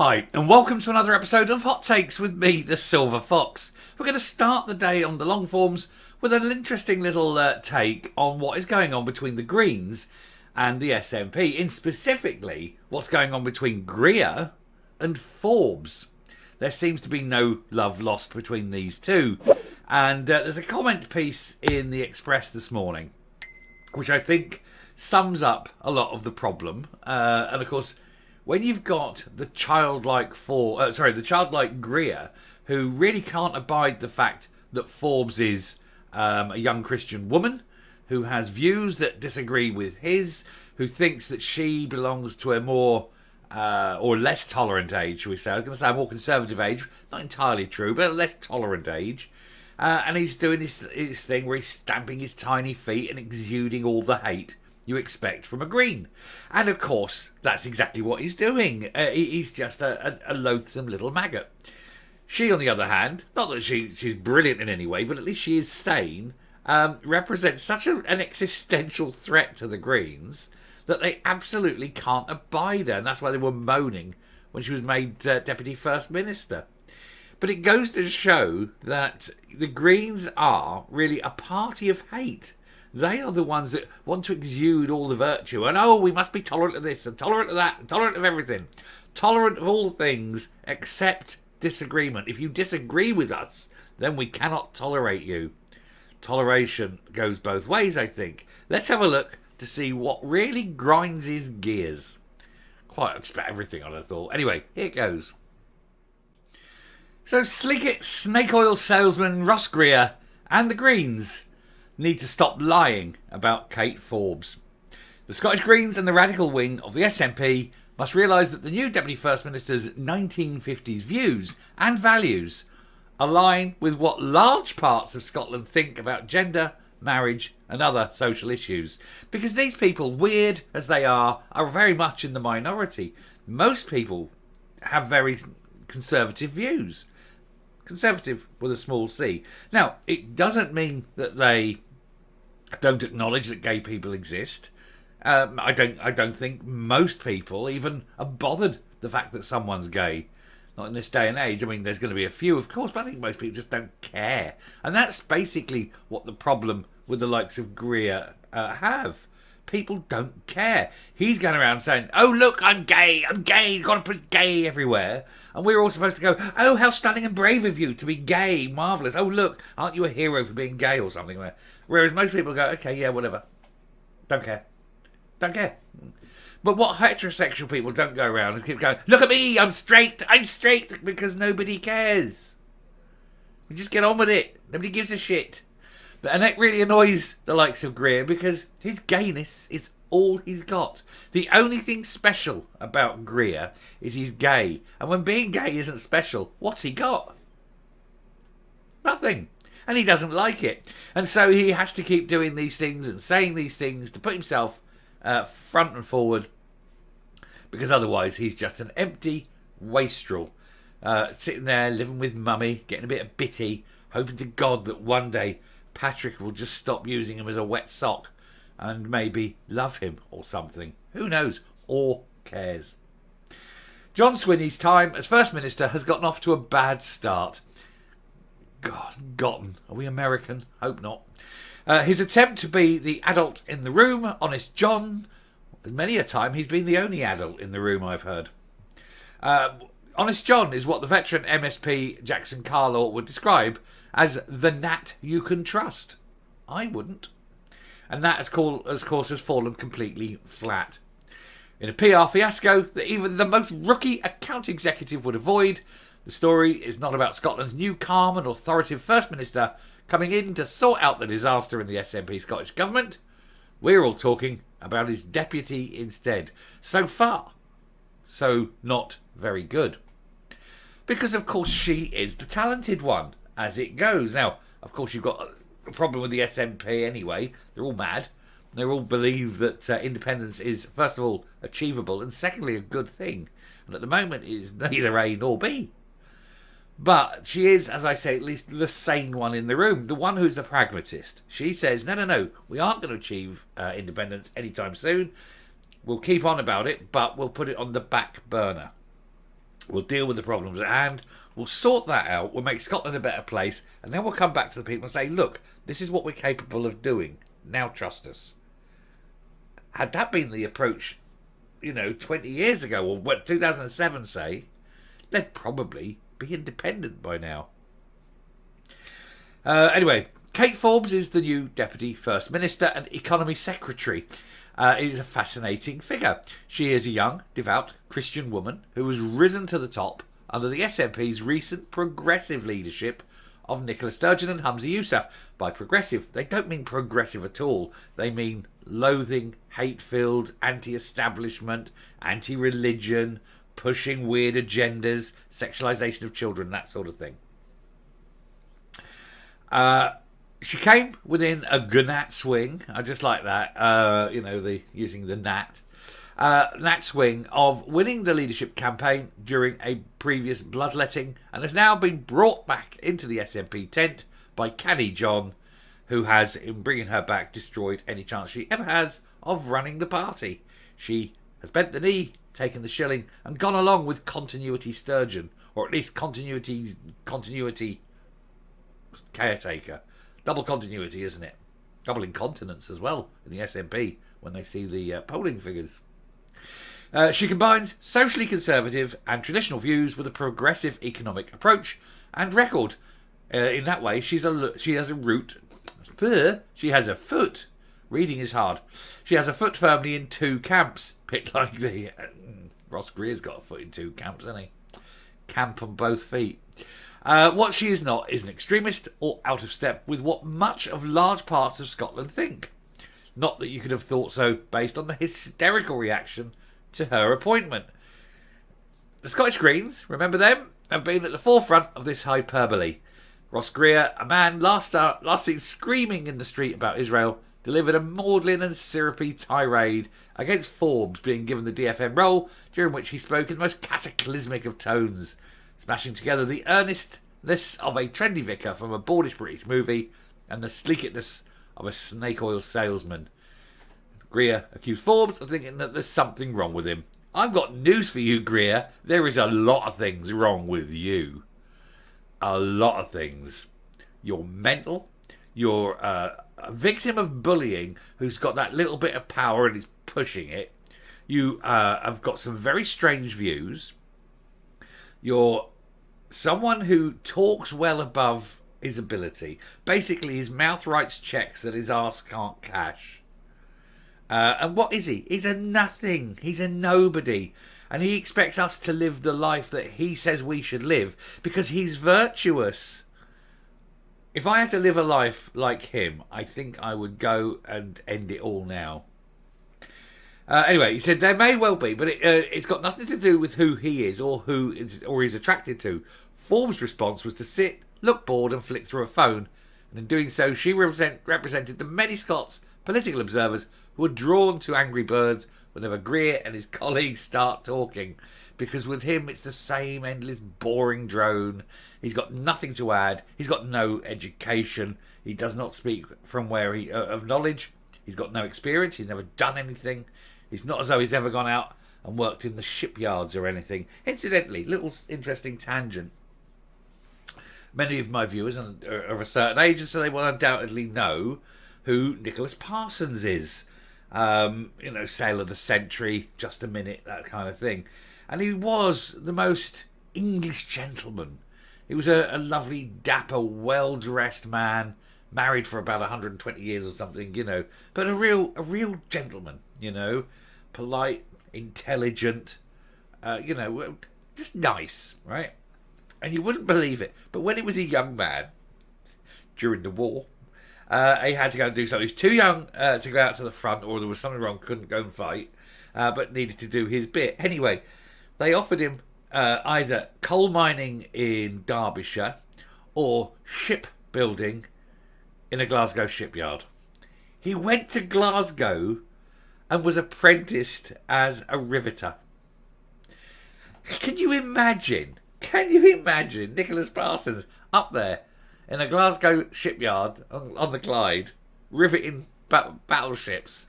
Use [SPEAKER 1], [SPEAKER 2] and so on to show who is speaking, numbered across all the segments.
[SPEAKER 1] Hi, and welcome to another episode of Hot Takes with me, the Silver Fox. We're going to start the day on the long forms with an interesting little take on what is going on between the Greens and the SNP, in specifically what's going on between Greer and Forbes. There seems to be no love lost between these two. And there's a comment piece in the Express this morning, which I think sums up a lot of the problem. And of course, when you've got the childlike Greer, who really can't abide the fact that Forbes is a young Christian woman who has views that disagree with his, who thinks that she belongs to a more or less tolerant age, shall we say. I was going to say a more conservative age, not entirely true, but a less tolerant age. And he's doing his thing where he's stamping his tiny feet and exuding all the hate you expect from a Green. And of course, that's exactly what he's doing. He's just a loathsome little maggot. She, on the other hand, not that she's brilliant in any way, but at least she is sane, represents such an existential threat to the Greens that they absolutely can't abide her. And that's why they were moaning when she was made Deputy First Minister. But it goes to show that the Greens are really a party of hate. They are the ones that want to exude all the virtue. And we must be tolerant of this and tolerant of that and tolerant of everything. Tolerant of all things except disagreement. If you disagree with us, then we cannot tolerate you. Toleration goes both ways, I think. Let's have a look to see what really grinds his gears. Quite expect everything, I'd have thought. Anyway, here it goes. So Sleekit snake oil salesman Ross Greer and the Greens need to stop lying about Kate Forbes. The Scottish Greens and the radical wing of the SNP must realise that the new Deputy First Minister's 1950s views and values align with what large parts of Scotland think about gender, marriage and other social issues. Because these people, weird as they are very much in the minority. Most people have very conservative views. Conservative with a small c. Now, it doesn't mean that they don't acknowledge that gay people exist. I don't think most people even are bothered the fact that someone's gay. Not in this day and age. I mean, there's going to be a few, of course, but I think most people just don't care. And that's basically what the problem with the likes of Greer have. People don't care. He's going around saying, oh, look, I'm gay, you've got to put gay everywhere. And we're all supposed to go, oh, how stunning and brave of you to be gay, marvellous. Oh, look, aren't you a hero for being gay or something? Whereas most people go, okay, yeah, whatever. Don't care. Don't care. But what heterosexual people don't go around and keep going, look at me, I'm straight, because nobody cares. We just get on with it. Nobody gives a shit. And that really annoys the likes of Greer because his gayness is all he's got. The only thing special about Greer is he's gay. And when being gay isn't special, what's he got? Nothing. And he doesn't like it. And so he has to keep doing these things and saying these things to put himself front and forward, because otherwise he's just an empty wastrel. Sitting there living with mummy, getting a bit of bitty, hoping to God that one day Patrick will just stop using him as a wet sock and maybe love him or something. Who knows or cares? John Swinney's time as First Minister has gotten off to a bad start. Gotten. Are we American? Hope not. His attempt to be the adult in the room, Honest John, many a time he's been the only adult in the room, I've heard. Honest John is what the veteran MSP Jackson Carlaw would describe as the Nat you can trust. I wouldn't. And that, of course, has fallen completely flat. In a PR fiasco that even the most rookie account executive would avoid, the story is not about Scotland's new calm and authoritative First Minister coming in to sort out the disaster in the SNP Scottish Government. We're all talking about his deputy instead. So far, so not very good. Because, of course, she is the talented one, as it goes. Now, of course, you've got a problem with the SNP anyway. They're all mad. They all believe that independence is, first of all, achievable, and secondly, a good thing. And at the moment, it is neither A nor B. But she is, as I say, at least the sane one in the room, the one who's a pragmatist. She says, no, we aren't going to achieve independence anytime soon. We'll keep on about it, but we'll put it on the back burner. We'll deal with the problems at hand. We'll sort that out. We'll make Scotland a better place. And then we'll come back to the people and say, look, this is what we're capable of doing. Now trust us. Had that been the approach, 20 years ago, or what, 2007, say, they'd probably be independent by now. Anyway, Kate Forbes is the new Deputy First Minister and Economy Secretary. Is a fascinating figure. She is a young, devout Christian woman who has risen to the top under the SNP's recent progressive leadership of Nicola Sturgeon and Humza Yousaf. By progressive, they don't mean progressive at all. They mean loathing, hate-filled, anti-establishment, anti-religion, pushing weird agendas, sexualisation of children, that sort of thing. She came within a gnat swing. I just like that. Using the gnat swing of winning the leadership campaign during a previous bloodletting, and has now been brought back into the SNP tent by Canny John, who has, in bringing her back, destroyed any chance she ever has of running the party. She has bent the knee, taken the shilling, and gone along with continuity Sturgeon, or at least continuity caretaker. Double continuity, isn't it? Double incontinence as well in the SNP when they see the polling figures. She combines socially conservative and traditional views with a progressive economic approach and record. In that way, she has a foot. Reading is hard. She has a foot firmly in two camps. Bit like the Ross Greer's got a foot in two camps, hasn't he? Camp on both feet. What she is not is an extremist or out of step with what much of large parts of Scotland think. Not that you could have thought so based on the hysterical reaction to her appointment. The Scottish Greens, remember them, have been at the forefront of this hyperbole. Ross Greer, a man last seen screaming in the street about Israel, delivered a maudlin and syrupy tirade against Forbes being given the DFM role, during which he spoke in the most cataclysmic of tones, smashing together the earnestness of a trendy vicar from a boorish British movie and the sleekness of a snake oil salesman. Greer accused Forbes of thinking that there's something wrong with him. I've got news for you, Greer. There is a lot of things wrong with you. A lot of things. You're mental. You're a victim of bullying who's got that little bit of power and is pushing it. You have got some very strange views. You're someone who talks well above his ability. Basically, his mouth writes checks that his arse can't cash. And what is he? He's a nothing. He's a nobody. And he expects us to live the life that he says we should live because he's virtuous. If I had to live a life like him, I think I would go and end it all now. Anyway, he said there may well be, but it's got nothing to do with who he is or or he's attracted to. Forbes' response was to sit, look bored, and flick through a phone. And in doing so, she represented the many Scots political observers who are drawn to Angry Birds whenever Greer and his colleagues start talking. Because with him, it's the same endless, boring drone. He's got nothing to add. He's got no education. He does not speak from where of knowledge. He's got no experience. He's never done anything. It's not as though he's ever gone out and worked in the shipyards or anything. Incidentally, little interesting tangent. Many of my viewers are of a certain age, so they will undoubtedly know who Nicholas Parsons is. Sale of the Century, Just a Minute, that kind of thing. And he was the most English gentleman. He was a lovely, dapper, well-dressed man, married for about 120 years or something, but a real gentleman, polite, intelligent, just nice, right? And you wouldn't believe it, but when he was a young man, during the war, he had to go and do something. He was too young to go out to the front, or there was something wrong, couldn't go and fight, but needed to do his bit. Anyway, they offered him either coal mining in Derbyshire or shipbuilding in a Glasgow shipyard. He went to Glasgow and was apprenticed as a riveter. Can you imagine Nicholas Parsons up there in a Glasgow shipyard on the Clyde, riveting battleships?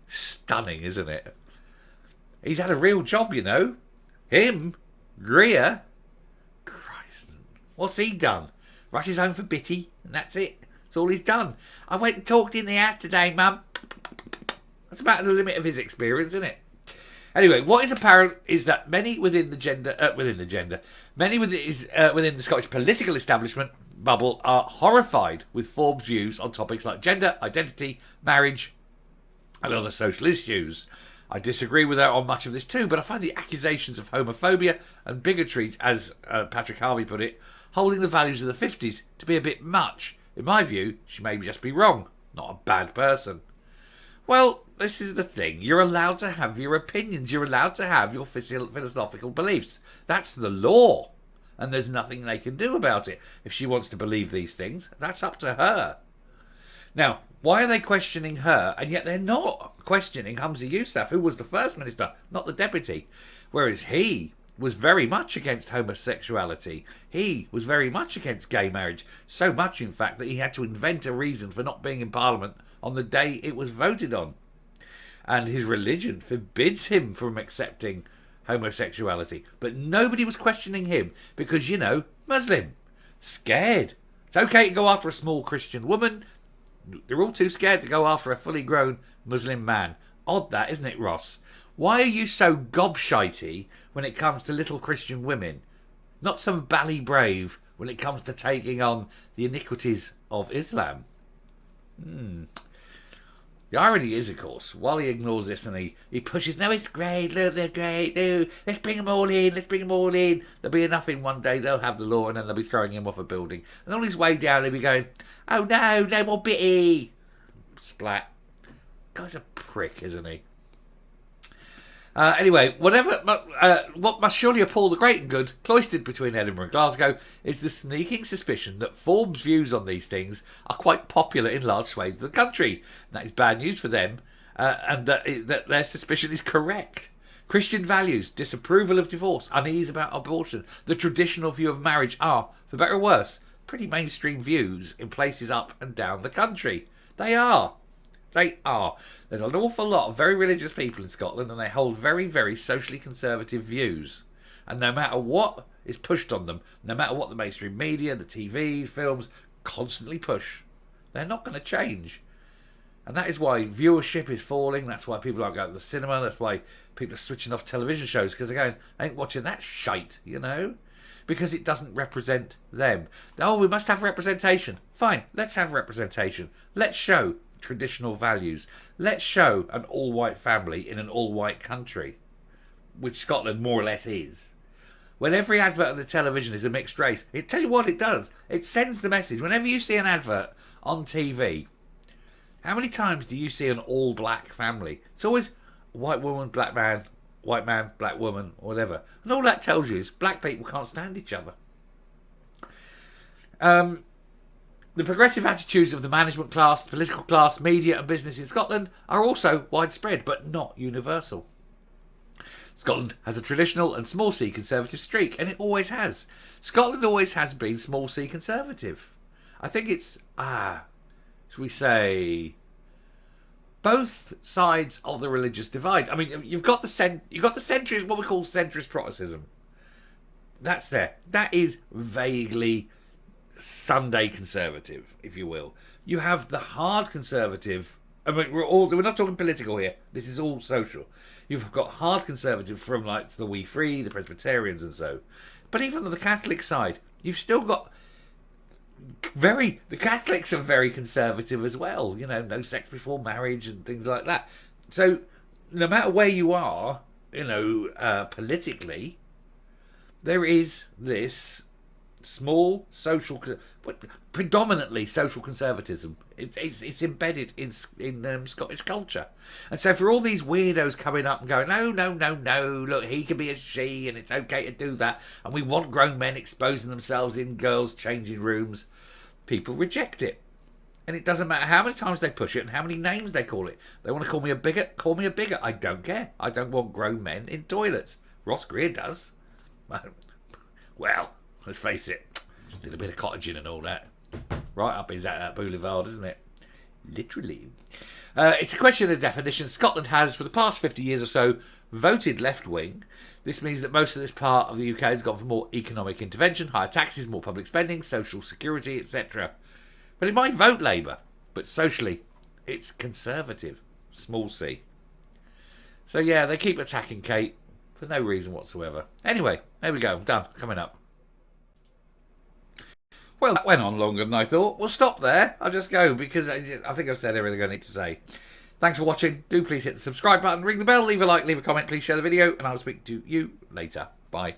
[SPEAKER 1] Stunning, isn't it? He's had a real job, Him? Greer? Christ. What's he done? Rushes home for bitty, and that's it. That's all he's done. I went and talked in the house today, Mum. That's about the limit of his experience, isn't it? Anyway, what is apparent is that many within the Scottish political establishment bubble are horrified with Forbes' views on topics like gender, identity, marriage, and other social issues. I disagree with her on much of this too, but I find the accusations of homophobia and bigotry, as Patrick Harvey put it, holding the values of the 50s to be a bit much. In my view, she may just be wrong, not a bad person. Well, this is the thing. You're allowed to have your opinions. You're allowed to have your philosophical beliefs. That's the law. And there's nothing they can do about it. If she wants to believe these things, that's up to her. Now, why are they questioning her, and yet they're not questioning Humza Yousaf, who was the first minister, not the deputy? Whereas he was very much against homosexuality. He was very much against gay marriage. So much, in fact, that he had to invent a reason for not being in Parliament on the day it was voted on. And his religion forbids him from accepting homosexuality. But nobody was questioning him because, Muslim. Scared. It's okay to go after a small Christian woman. They're all too scared to go after a fully grown Muslim man. Odd that, isn't it, Ross? Why are you so gobshitey when it comes to little Christian women? Not some bally brave when it comes to taking on the iniquities of Islam. The irony is, of course, while he ignores this and he pushes, no, it's great, look, they're great, no, let's bring them all in. There'll be enough in one day, they'll have the law, and then they'll be throwing him off a building. And on his way down, he'll be going, oh no more bitty. Splat. Guy's a prick, isn't he? Anyway, what must surely appall the great and good, cloistered between Edinburgh and Glasgow, is the sneaking suspicion that Forbes' views on these things are quite popular in large swathes of the country. That is bad news for them, and that their suspicion is correct. Christian values, disapproval of divorce, unease about abortion, the traditional view of marriage are, for better or worse, pretty mainstream views in places up and down the country. They are. There's an awful lot of very religious people in Scotland, and they hold very, very socially conservative views. And no matter what is pushed on them, no matter what the mainstream media, the TV, films constantly push, they're not going to change. And that is why viewership is falling. That's why people aren't going to the cinema. That's why people are switching off television shows, because they're going, I ain't watching that shite, because it doesn't represent them. Oh, we must have representation. Fine, let's have representation. Let's show traditional values. Let's show an all-white family in an all-white country, which Scotland more or less is. When every advert on the television is a mixed race, tell you what it does. It sends the message. Whenever you see an advert on TV, how many times do you see an all-black family? It's always white woman, black man, white man, black woman, or whatever. And all that tells you is black people can't stand each other. The progressive attitudes of the management class, political class, media and business in Scotland are also widespread, but not universal. Scotland has a traditional and small c conservative streak, and it always has. Scotland always has been small c conservative. I think it's, shall we say, both sides of the religious divide. I mean, you've got the centrist, what we call centrist Protestantism. That's there. That is vaguely Sunday conservative, if you will. You have the hard conservative. I mean, we're not talking political here. This is all social. You've got hard conservative from like the We Free, the Presbyterians, and so. But even on the Catholic side, you've still got the Catholics are very conservative as well. No sex before marriage and things like that. So no matter where you are, politically, there is this small social, predominantly social conservatism. It's embedded in Scottish culture, and so for all these weirdos coming up and going, no, look, he can be a she, and it's okay to do that, and we want grown men exposing themselves in girls' changing rooms, people reject it, and it doesn't matter how many times they push it and how many names they call it. They want to call me a bigot, call me a bigot. I don't care. I don't want grown men in toilets. Ross Greer does. Well, let's face it, a little bit of cottaging and all that. Right up his boulevard, isn't it? Literally. It's a question of definition. Scotland has, for the past 50 years or so, voted left-wing. This means that most of this part of the UK has gone for more economic intervention, higher taxes, more public spending, social security, etc. But it might vote Labour, but socially, it's conservative. Small c. So yeah, they keep attacking Kate for no reason whatsoever. Anyway, there we go. Done. Coming up. Well, that went on longer than I thought. We'll stop there. I'll just go because I think I've said everything I need to say. Thanks for watching. Do please hit the subscribe button, ring the bell, leave a like, leave a comment, please share the video, and I'll speak to you later. Bye.